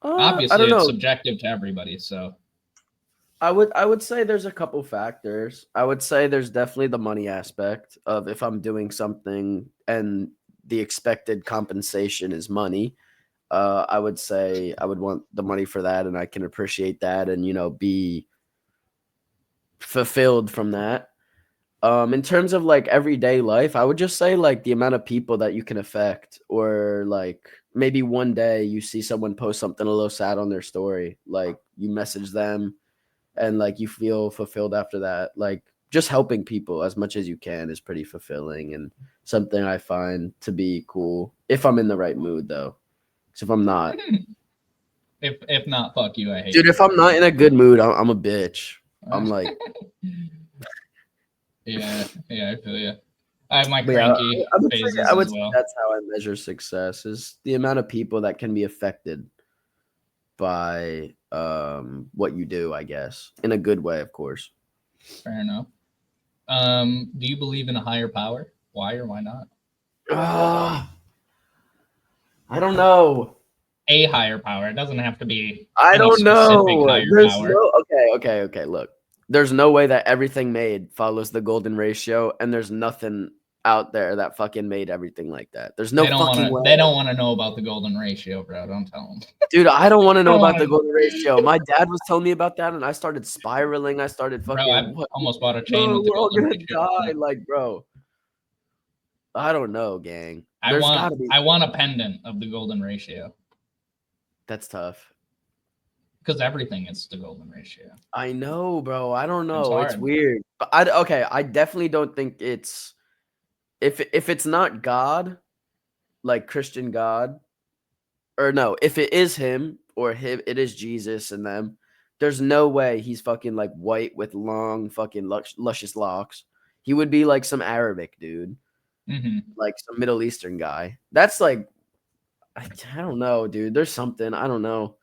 Obviously, don't it's know. subjective to everybody. So, I would say there's a couple factors. I would say there's definitely the money aspect of if I'm doing something and the expected compensation is money. I would say I would want the money for that, and I can appreciate that, and be fulfilled from that. In terms of like everyday life, I would just say like the amount of people that you can affect, or like maybe one day you see someone post something a little sad on their story, like you message them and like you feel fulfilled after that. Like just helping people as much as you can is pretty fulfilling and something I find to be cool if I'm in the right mood though. So if I'm not, If not, fuck you. I hate dude, you. if I'm not in a good mood, I'm a bitch. I'm like, yeah, I feel you. I have my but yeah, cranky I would say, phases I would as say well. that's how I measure success is the amount of people that can be affected by what you do, I guess, in a good way, of course. Fair enough. Do you believe in a higher power? Why or why not? I don't know. A higher power. It doesn't have to be I any don't specific know. higher There's power. no okay. Look, there's no way that everything made follows the golden ratio, and there's nothing out there that fucking made everything like that. There's no They don't fucking want to. way. They don't want to know about the golden ratio, bro. Don't tell them. Dude, I don't want to know don't about wanna- the golden ratio. My dad was telling me about that, and I started spiraling. I started Bro, fucking. I What? almost bought a chain Bro, with the we're all golden gonna ratio. die. Like, bro, I don't know, gang. I There's want. gotta be. I want a pendant of the golden ratio That's tough. because everything is the golden ratio. I know, bro. I don't It's know. It's hard. weird. But I definitely don't think it's if it's not God, like Christian God, or no, if it is him or him, it is Jesus and them. There's no way he's fucking like white with long fucking luscious locks. He would be like some Arabic dude, hmm like some Middle Eastern guy. That's like I don't know, dude. There's something I don't know.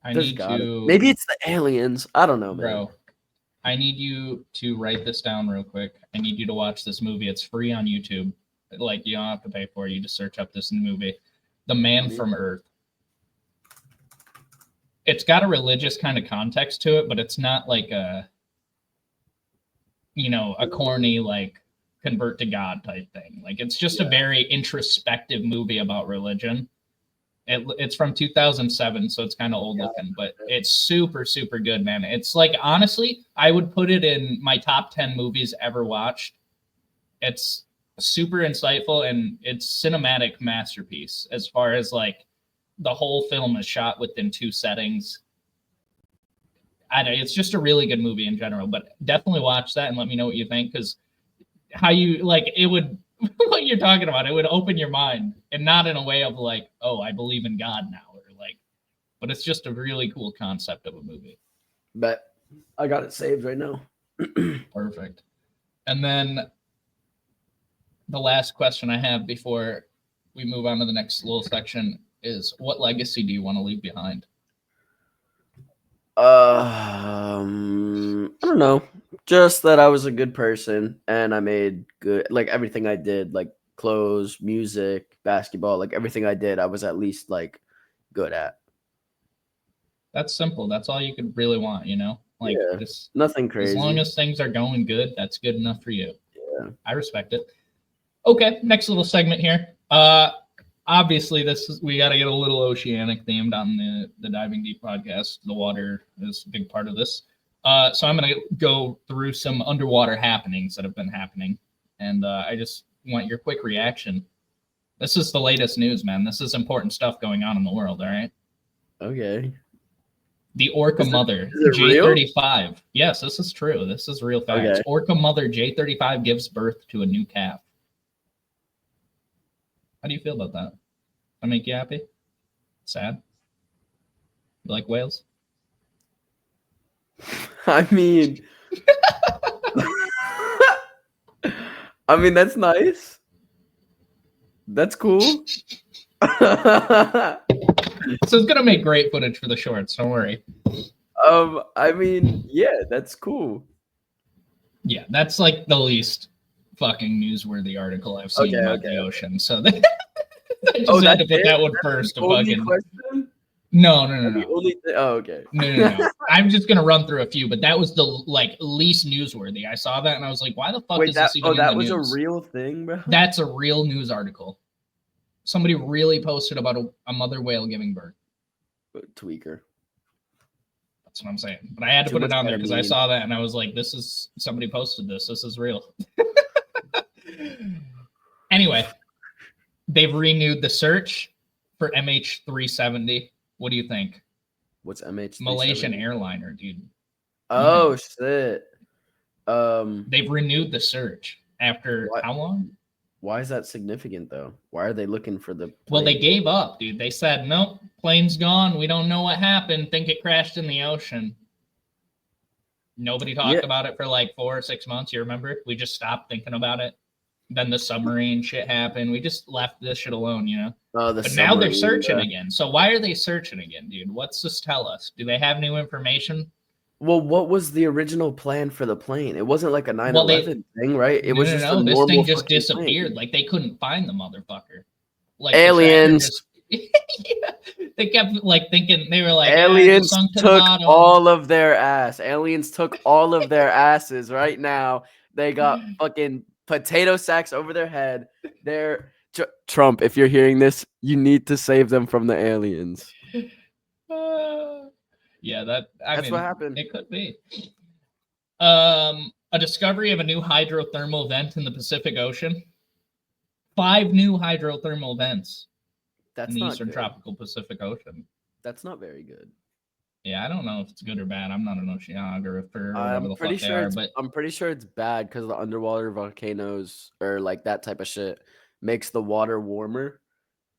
I There's need got it. to, Maybe it's the aliens. I don't know, man. bro. I need you to write this down real quick. I need you to watch this movie. It's free on YouTube. Like you don't have to pay for it. You just search up this movie, The Man from Earth. It's got a religious kind of context to it, but it's not like a corny like convert to God type thing. Like it's just a very introspective movie about religion. It's from 2007, so it's kind of old looking, but it's super, super good, man. It's like, honestly, I would put it in my top 10 movies ever watched. It's super insightful and it's cinematic masterpiece as far as like the whole film is shot within two settings. It's just a really good movie in general, but definitely watch that and let me know what you think, because how you like it would what you're talking about, it would open your mind, and not in a way of like, oh, I believe in God now, or like, but it's just a really cool concept of a movie. But I got it saved right now. Perfect. And then the last question I have before we move on to the next little section is, what legacy do you want to leave behind? I don't know. Just that I was a good person and I made good, like everything I did, like clothes, music, basketball, like everything I did, I was at least like good at. That's simple. That's all you could really want, Like, Yeah, just nothing as crazy. long as things are going good, that's good enough for you. Yeah. I respect it. Okay, next little segment here. Obviously, we got to get a little oceanic themed on the Diving Deep podcast. The water is a big part of this. So I'm going to go through some underwater happenings that have been happening, and I just want your quick reaction. This is the latest news, man. This is important stuff going on in the world, all right? Okay. The orca mother, is it real? J35. Yes, this is true. This is real facts. Okay. Orca mother J35 gives birth to a new calf. How do you feel about that? That make you happy? Sad? You like whales? I mean, that's nice. That's cool. So it's gonna make great footage for the shorts. Don't worry. I mean, yeah, that's cool. Yeah, that's like the least fucking newsworthy article I've seen about the ocean. So I just had to put that one first. Only question? No. Okay. No. I'm just gonna run through a few, but that was the least newsworthy. I saw that and I was like, why the fuck is this even in the that was news? a real thing, bro? That's a real news article. Somebody really posted about a mother whale giving birth. Tweaker. That's what I'm saying. But I had to Too put it much on there because I ketamine. saw that and I was like, this is somebody posted this. This is real. Anyway, they've renewed the search for MH370. What do you think? What's MH? Malaysian airliner, dude. Oh shit. They've renewed the search after What? how long? Why is that significant though? Why are they looking for the plane? Well, they gave up, dude. They said, nope, plane's gone. We don't know what happened. Think it crashed in the ocean. Nobody talked about it for like 4 or 6 months. You remember? We just stopped thinking about it. Then the submarine shit happened. We just left this shit alone, you know? Oh, the But now they're submarine, searching yeah. again. So why are they searching again, dude? What's this tell us? Do they have new information? Well, what was the original plan for the plane? It wasn't like a 9/11 Well, thing, right? It was just a This normal thing just fucking disappeared. plane. Like they couldn't find the motherfucker. Like Aliens. The tracker just, yeah, they kept like thinking they were like Aliens sunk to the took bottom. all of their ass. Aliens took all of their asses right now. They got fucking potato sacks over their head. They're Trump, if you're hearing this, you need to save them from the aliens. Yeah, That's what happened. It could be. A discovery of a new hydrothermal vent in the Pacific Ocean. 5 new hydrothermal vents That's in the not Eastern good. Tropical Pacific Ocean. That's not very good. Yeah, I don't know if it's good or bad. I'm not an oceanographer or whatever I'm the pretty fuck they sure are, it's but I'm pretty sure it's bad because the underwater volcanoes or like that type of shit makes the water warmer.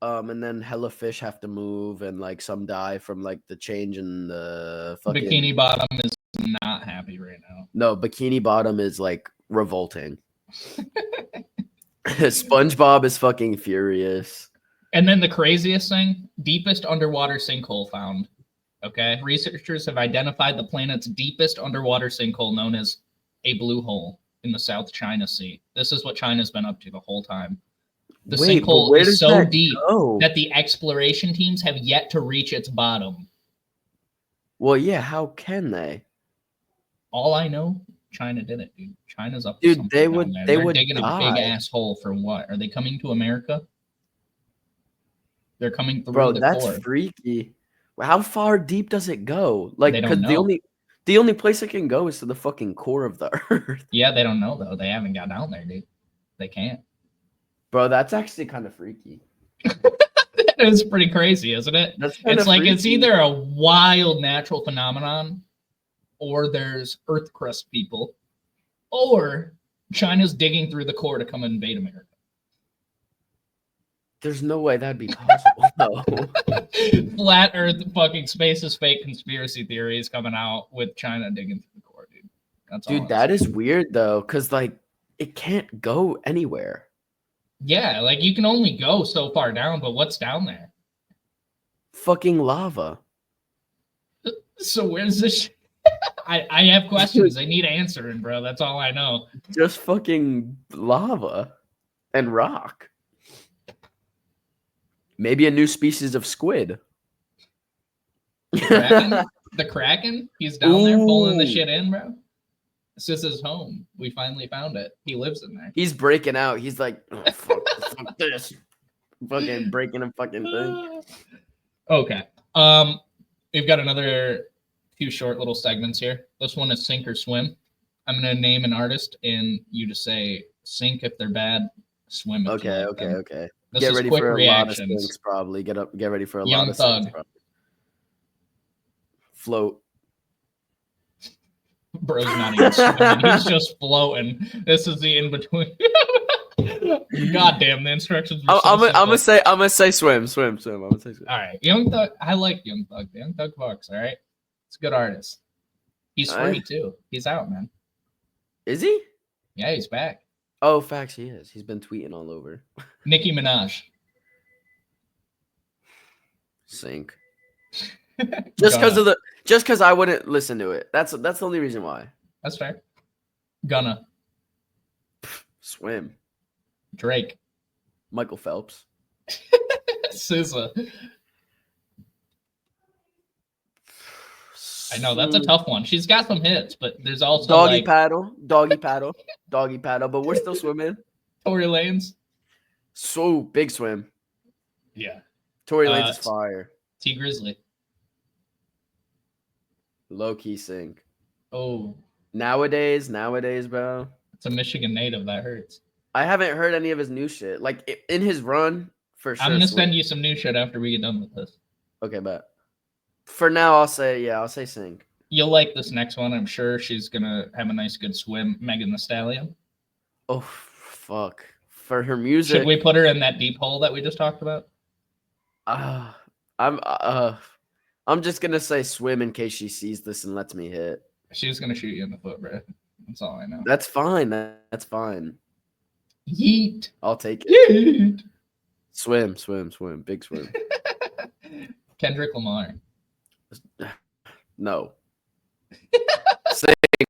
And then hella fish have to move and like some die from like the change in the fucking Bikini Bottom is not happy right now. No, Bikini Bottom is like revolting. SpongeBob is fucking furious. And then the craziest thing, deepest underwater sinkhole found. Okay, researchers have identified the planet's deepest underwater sinkhole known as a blue hole in the South China Sea. This is what China's been up to the whole time. The sinkhole is so deep that the exploration teams have yet to reach its bottom. Well, yeah, how can they? All I know, China did it, dude. China's up to Dude, something they down would there. they They're would digging a die. big ass hole for what? Are they coming to America? They're coming through Bro, the that's core. freaky. How far deep does it go? Like, They don't because know. the only place it can go is to the fucking core of the earth. Yeah, they don't know though. They haven't got down there, dude. They can't. Bro, that's actually kind of freaky. It's pretty crazy, isn't it? That's kind It's of like freaky. it's either a wild natural phenomenon, or there's Earth crust people, or China's digging through the core to come invade America. There's no way that'd be possible. No. Flat Earth fucking space is fake conspiracy theories coming out with China digging through the core, dude. That's all. Dude, that is weird though, because like it can't go anywhere. Yeah, like you can only go so far down, but what's down there? Fucking lava. So where's this shit? I have questions. I need answering, bro. That's all I know. Just fucking lava and rock. Maybe a new species of squid. The Kraken? He's down there pulling the Ooh. shit in, bro. This is his home. We finally found it. He lives in there. He's breaking out. He's like, oh, fuck this. Fucking breaking a fucking thing. Okay. We've got another 2 short little segments here. This one is sink or swim. I'm gonna name an artist and you just say sink if they're bad, swim if you like them. Okay. This Get is ready quick for a reactions. lot of sinks, probably. Get ready for a Young lot of Thug. sinks, probably. Float. Bro's not even swimming. He's just floating. This is the in between. God damn, the instructions were I'm simple. gonna say swim. I'm gonna say swim. All right, Young Thug. I like Young Thug. Young Thug Bucks. All right, it's a good artist. He's free too. He's out, man. Is he? Yeah, he's back. Oh, facts, he is. He's been tweeting all over. Nicki Minaj. Sink. Just because I wouldn't listen to it. That's the only reason why. That's fair. Gunna. Swim. Drake. Michael Phelps. SZA. I know that's a tough one. She's got some hits, but there's also doggy like paddle. But we're still swimming. Tory Lanez. So big swim. Yeah. Tory Lanez is fire. T Grizzly. Low key sync. Oh, Nowadays, bro. it's a Michigan native. That hurts. I haven't heard any of his new shit. Like in his run, for sure. I'm gonna Swim. send you some new shit after we get done with this. Okay, but for now, I'll say sync. You'll like this next one. I'm sure she's gonna have a nice, good swim. Megan Thee Stallion. Oh fuck! For her music, Should we put her in that deep hole that we just talked about? I'm just gonna say swim in case she sees this and lets me hit. She's gonna shoot you in the foot, bro. That's all I know. That's fine. That's fine. Yeet. I'll take it. Yeet. Swim. Big swim. Kendrick Lamar. No.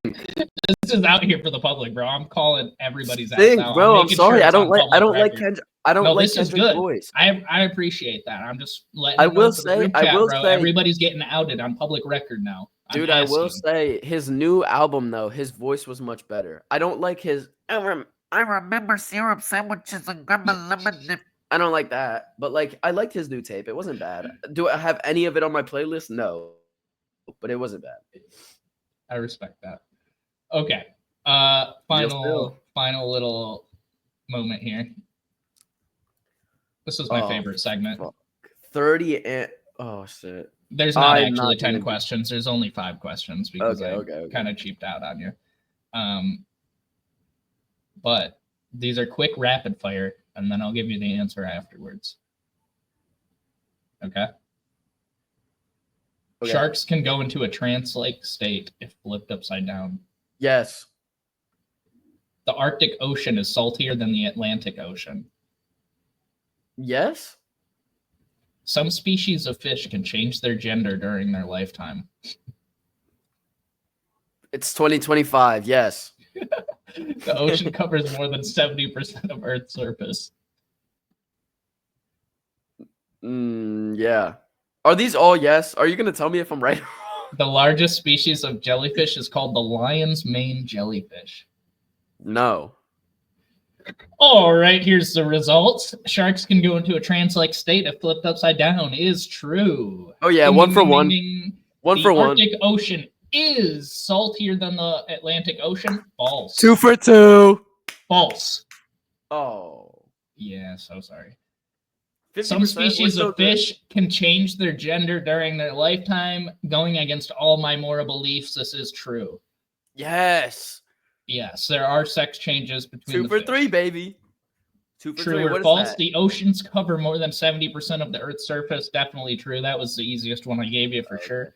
This is out here for the public, bro. I'm calling everybody's ass Sing, out. bro. I'm making sorry. sure I it's don't on like. I public don't like record. Kendrick. I don't No, like this is Kendrick's good. voice. I appreciate that. I'm just letting I you know will for the say- group I chat, will bro. say- Everybody's getting outed on public record now. I'm Dude, I will asking. say his new album though, his voice was much better. I don't like his. I remember syrup sandwiches and lemon. I don't like that, but like I liked his new tape. It wasn't bad. Do I have any of it on my playlist? No, but it wasn't bad. I respect that. Okay. Still. Final little moment here. This is my Oh, favorite segment. fuck. 30 and oh shit. There's not I'm actually not 10 gonna do- questions. There's only 5 questions because Okay. I kind of cheaped out on you. But these are quick rapid fire, and then I'll give you the answer afterwards. Okay? Okay. Sharks can go into a trance-like state if flipped upside down. Yes. The Arctic Ocean is saltier than the Atlantic Ocean. Yes. Some species of fish can change their gender during their lifetime. It's 2025. Yes. The ocean covers more than 70% of Earth's surface. Yeah. Are these all yes? Are you gonna tell me if I'm right? The largest species of jellyfish is called the lion's mane jellyfish. No. All right, here's the results. Sharks can go into a trance-like state if flipped upside down. Is true. Oh yeah, Ding, one ding, for ding, one. ding, ding. One The for one. Arctic Ocean is saltier than the Atlantic Ocean. False. 2 for 2. False. Oh. Yeah, so sorry. 50%? Some We're species so of good. fish can change their gender during their lifetime. Going against all my moral beliefs, this is true. Yes. Yes, there are sex changes between 2 the for fish. 3, baby. 2 for True 3. or What is false? that? The oceans cover more than 70% of the Earth's surface. Definitely true. That was the easiest one I gave you for sure.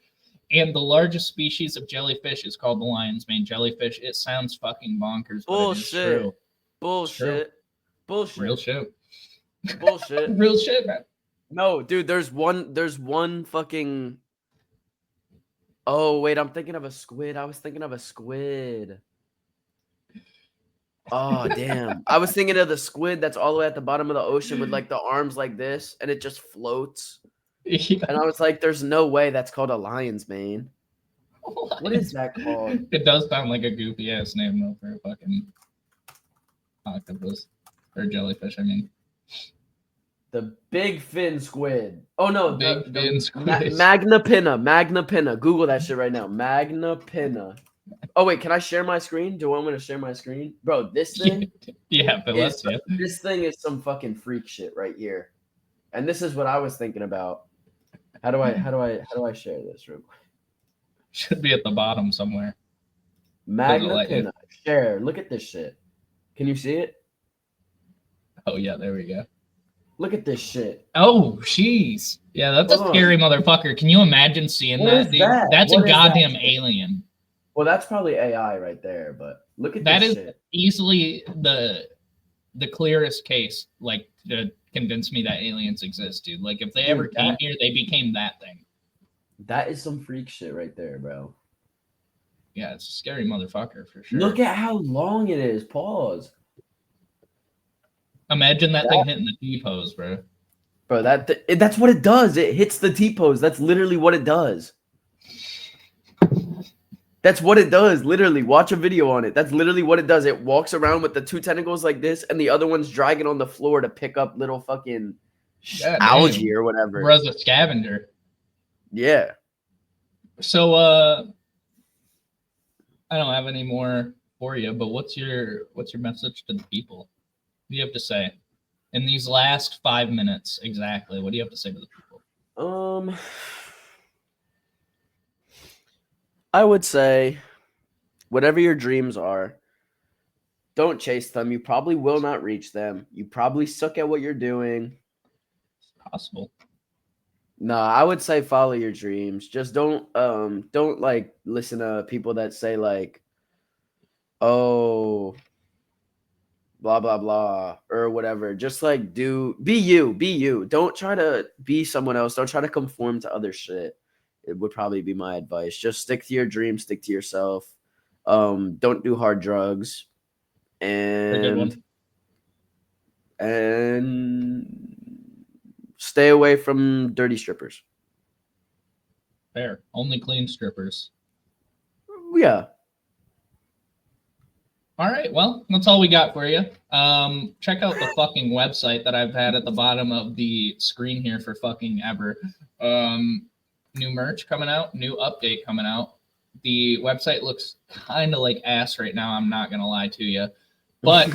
And the largest species of jellyfish is called the lion's mane jellyfish. It sounds fucking bonkers, but it is Bullshit. true. Bullshit. Bullshit. Real shit. Bullshit. Real shit, man. No, dude, there's one fucking. Oh, wait, I'm thinking of a squid. I was thinking of a squid. Oh, damn. I was thinking of the squid that's all the way at the bottom of the ocean with like the arms like this and it just floats. Yeah. And I was like, there's no way that's called a lion's mane. What is that called? It does sound like a goofy ass name though for a fucking octopus or jellyfish. I mean, The big fin squid. Oh no, Big the fin squid. Magna pinna. Magna pinna. Google that shit right now. Magna pinna. Oh wait, can I share my screen? Do you want me to share my screen, bro? This thing, yeah, but let's see. this thing is some fucking freak shit right here, and this is what I was thinking about. How do I share this real quick? Should be at the bottom somewhere. Magna let you? pinna. Share. Look at this shit. Can you see it? Oh yeah, there we go. Look at this shit. Oh, jeez. Yeah, that's Hold a on. scary motherfucker. Can you imagine seeing What that, is dude? that? That's What a is that goddamn shit? alien. Well, that's probably AI right there, but look at That this is shit. easily the clearest case, like to convince me that aliens exist, dude. Like if they Dude, ever came that- here, they became that thing. That is some freak shit right there, bro. Yeah, it's a scary motherfucker for sure. Look at how long it is. Pause. Imagine that thing hitting the T-pose, bro. Bro, that's what it does. It hits the T-pose. That's literally what it does. That's what it does. Literally, watch a video on it. That's literally what it does. It walks around with the 2 tentacles like this, and the other one's dragging on the floor to pick up little fucking God algae damn. or whatever. Bro's a scavenger. Yeah. So I don't have any more for you, but what's your message to the people? What do you have to say in these last 5 minutes exactly? What do you have to say to the people? I would say whatever your dreams are, don't chase them. You probably will not reach them. You probably suck at what you're doing. It's possible. No, I would say follow your dreams. Just don't like listen to people that say like, oh, blah blah blah or whatever. Just like be you. Don't try to be someone else. Don't try to conform to other shit. It would probably be my advice. Just stick to your dreams, stick to yourself. Don't do hard drugs. A good one. And stay away from dirty strippers. Fair. Only clean strippers. Yeah. All right. Well, that's all we got for you. Check out the fucking website that I've had at the bottom of the screen here for fucking ever. New merch coming out, new update coming out. The website looks kind of like ass right now. I'm not going to lie to you. But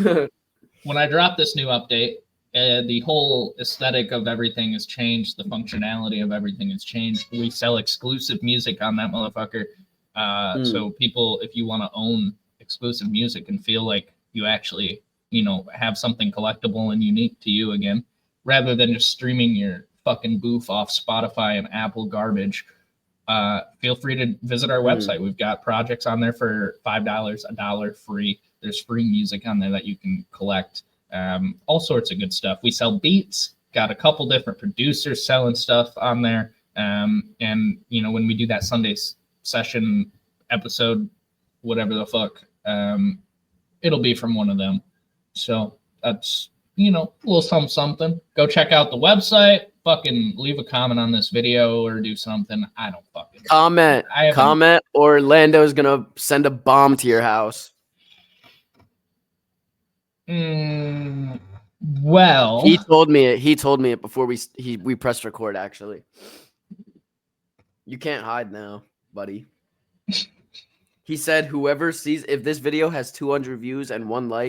when I drop this new update, the whole aesthetic of everything has changed. The functionality of everything has changed. We sell exclusive music on that motherfucker. So people, if you want to own exclusive music and feel like you actually, have something collectible and unique to you again, rather than just streaming your fucking boof off Spotify and Apple garbage, feel free to visit our website. We've got projects on there for $5, $1 free. There's free music on there that you can collect. All sorts of good stuff. We sell beats, got a couple different producers selling stuff on there. And when we do that Sunday session episode, whatever the fuck, it'll be from one of them. So that's, a little something. Go check out the website, fucking leave a comment on this video or do something. I don't fucking comment or Lando's gonna send a bomb to your house. Well, he told me it before we pressed record. Actually, you can't hide now, buddy. He said, whoever sees, if this video has 200 views and 1 like,